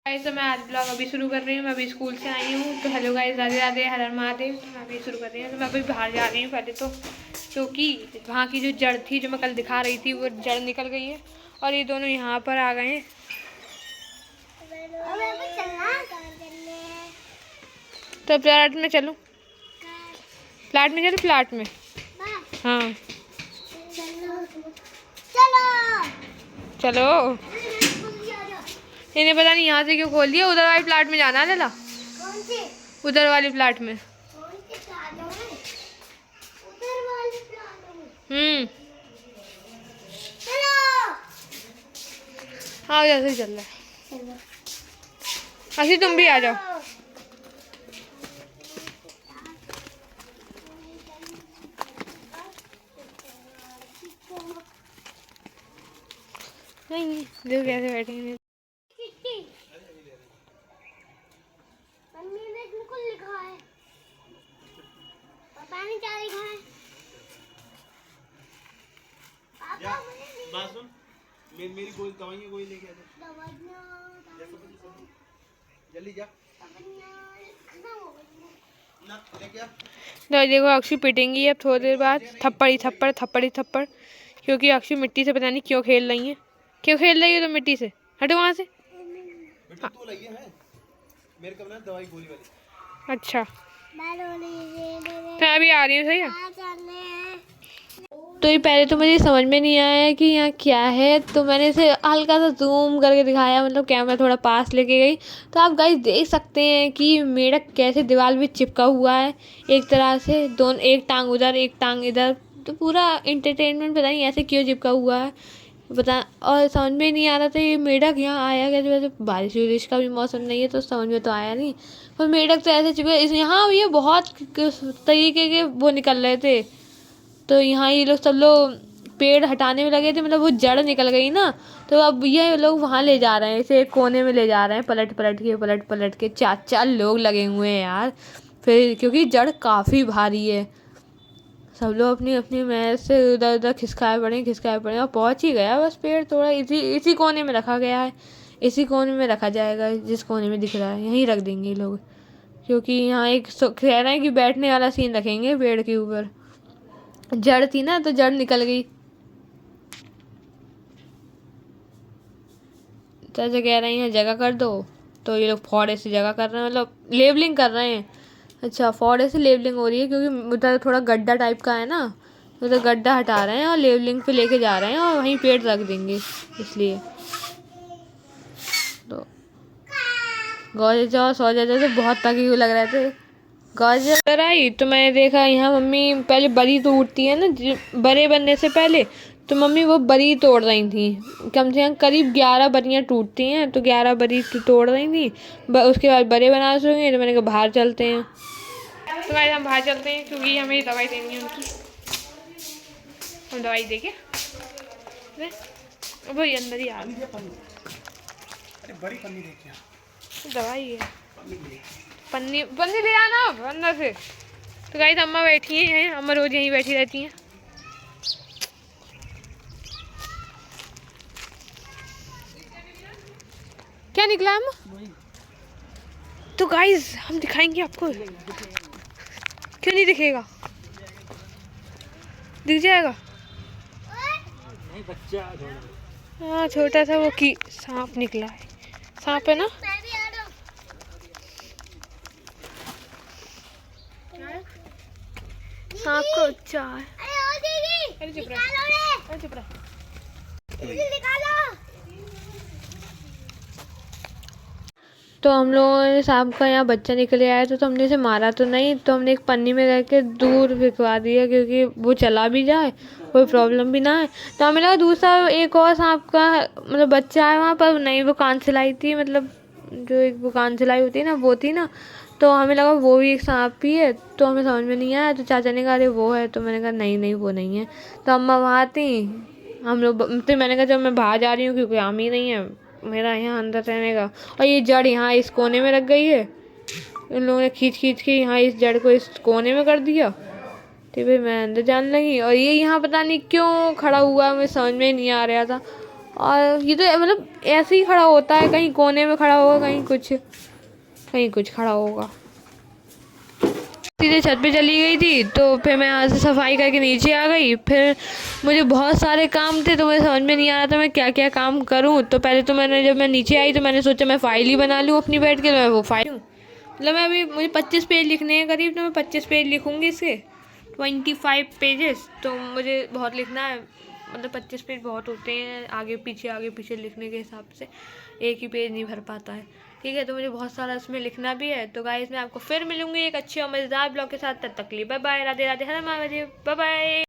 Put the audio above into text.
Guys, मैं आज blog अभी शुरू कर रही हूँ। मैं अभी स्कूल से आई हूँ। तो हेलो गाइस, राधे राधे, हर हर महादेव। तो मैं अभी शुरू कर रही हूँ। तो मैं अभी बाहर जा रही हूँ पहले तो, क्योंकि वहाँ की जो जड़ थी जो मैं कल दिखा रही थी वो जड़ निकल गई है और ये दोनों यहाँ पर आ गए हैं। तो प्लाट में चलूँ? प्लाट में चलो, प्लाट में। हाँ चलो। इन्हें पता नहीं यहाँ से क्यों खोल दिया। उधर वाली प्लाट में जाना है लला। उधर वाली प्लाट में। हाँ जैसे ही चल रहा है। असी तुम भी आ जाओ। नहीं देखो कैसे बैठे हैं। लिखा है, पता नहीं क्या लिखा है। बात सुन, मेरी कोई दवाइयाँ कोई लेके आ जा। जल्दी जा ना लेके आ। तो देखो अक्षु पिटेंगी अब थोड़ी देर बाद। थप्पड़ ही थप्पड़, थप्पड़ ही थप्पड़। क्योंकि अक्षु मिट्टी से पता नहीं क्यों खेल रही है। क्यों खेल रही है तो मिट्टी से? हटो वहाँ से। तू लगी है मेरे को ना दवाई गोली वाली। अच्छा तो अभी आ रही हूँ। सही है। तो ये पहले तो मुझे समझ में नहीं आया कि यहाँ क्या है, तो मैंने इसे हल्का सा जूम करके दिखाया, मतलब कैमरा थोड़ा पास लेके गई। तो आप गाइस देख सकते हैं कि मेढक कैसे दीवार में चिपका हुआ है एक तरह से। दोनों, एक टांग उधर एक टांग इधर। तो पूरा इंटरटेनमेंट पता नहीं ऐसे क्यों चिपका हुआ है पता। और समझ में नहीं आ रहा था ये मेढक यहाँ आया कैसे। वैसे बारिश वारिश का भी मौसम नहीं है तो समझ में तो आया नहीं, पर मेढक तो ऐसे चिपका। यहाँ ये बहुत तरीके के वो निकल रहे थे। तो यहाँ ये लोग सब लोग पेड़ हटाने में लगे थे, मतलब वो जड़ निकल गई ना। तो अब ये लोग वहाँ ले जा रहे हैं, इसे एक कोने में ले जा रहे हैं, पलट पलट के 4 लोग लगे हुए हैं यार। फिर क्योंकि जड़ काफ़ी भारी है, सब लोग अपनी अपनी मेहनत से उधर उधर खिसकाए पड़े और पहुँच ही गया। बस पेड़ थोड़ा इसी कोने में रखा गया है, इसी कोने में रखा जाएगा। जिस कोने में दिख रहा है यहीं रख देंगे लोग, क्योंकि यहाँ एक कह रहे हैं कि बैठने वाला सीन रखेंगे पेड़ के ऊपर। जड़ थी ना तो जड़ निकल गई। तो ऐसे कह रहे हैं जगह कर दो, तो ये लोग फौड़े से जगह कर रहे हैं, मतलब लेबलिंग कर रहे हैं। अच्छा, फौड़े से लेबलिंग हो रही है क्योंकि उधर थोड़ा गड्ढा टाइप का है ना, उधर गड्ढा हटा रहे हैं और लेबलिंग पे लेके जा रहे हैं और वहीं पेड़ रख देंगे इसलिए। तो गौजे जाओ सो जाते तो बहुत थकी हुई लग रहे थे। गाजर आई तो मैंने देखा यहाँ मम्मी पहले बरी तोड़ती है ना, बड़े बनने से पहले। तो मम्मी वो बरी तोड़ रही थी, कम से कम करीब 11 बरियाँ टूटती हैं, तो 11 बरी तोड़ रही थी। उसके बाद बड़े बना सकेंगे। तो मैंने कहा बाहर चलते हैं। तो भाई हम बाहर चलते हैं क्योंकि हमें दवाई देनी है उनकी। हम दवाई देंगे वही अंदर ही आ रही दवाई है। पन्नी पन्नी ले आना अंदर से। तो गाइस अम्मा बैठी हैं, अम्मा रोज यहीं बैठी रहती हैं। क्या निकला अम्मा? तो गाइस हम दिखाएंगे आपको। क्यों नहीं दिखेगा? दिख जाएगा। हाँ छोटा सा वो की सांप निकला है। सांप है ना? सांप को अच्छा है। अरे चुप रहा, अरे चुप रहा। तो हम लोगों ने सांप का यहाँ बच्चा निकले आया तो हमने इसे मारा तो नहीं, तो हमने एक पन्नी में रख के दूर फेंकवा दिया क्योंकि वो चला भी जाए, कोई प्रॉब्लम भी ना है। तो हमें लगा दूसरा एक और सांप का मतलब बच्चा है वहाँ पर। नहीं, वो कान सिलाई थी, मतलब जो एक वो कान सिलाई होती है ना वो थी ना। तो हमें लगा वो भी एक सांप ही है, तो हमें समझ में नहीं आया। तो चाचा ने कहा अरे वो है, तो मैंने कहा नहीं नहीं वो नहीं है। तो अम्मा वहाँ थी, हम लोग। तो मैंने कहा जब मैं बाहर जा रही हूँ क्योंकि आम ही नहीं है मेरा यहाँ अंदर रहने का। और ये जड़ यहाँ इस कोने में रख गई है, इन लोगों ने खींच खींच के यहाँ इस जड़ को इस कोने में कर दिया। तो फिर मैं अंदर जाने लगी और ये यहाँ पता नहीं क्यों खड़ा हुआ, मुझे समझ में नहीं आ रहा था। और ये तो मतलब ऐसे ही खड़ा होता है, कहीं कोने में खड़ा होगा, कहीं कुछ खड़ा होगा। सीधे छत पे चली गई थी, तो फिर मैं यहाँ से सफाई करके नीचे आ गई। फिर मुझे बहुत सारे काम थे, तो मुझे समझ में नहीं आ रहा था मैं क्या क्या काम करूँ। तो पहले तो जब मैं नीचे आई तो मैंने सोचा मैं फ़ाइल ही बना लूँ अपनी बैठ के। तो मैं वो फाइल मतलब मैं अभी मुझे 25 पेज लिखने हैं करीब, तो मैं 25 पेज लिखूँगी इसके, 25 पेजेस। तो मुझे बहुत लिखना है, मतलब 25 पेज बहुत होते हैं आगे पीछे लिखने के हिसाब से, एक ही पेज नहीं भर पाता है। ठीक है, तो मुझे बहुत सारा इसमें लिखना भी है। तो गाइस मैं आपको फिर मिलूंगी एक अच्छे और मज़ेदार ब्लॉग के साथ। तब तक के लिए बाय बाय, राधे राधे, हर महादेव, बाय बाय।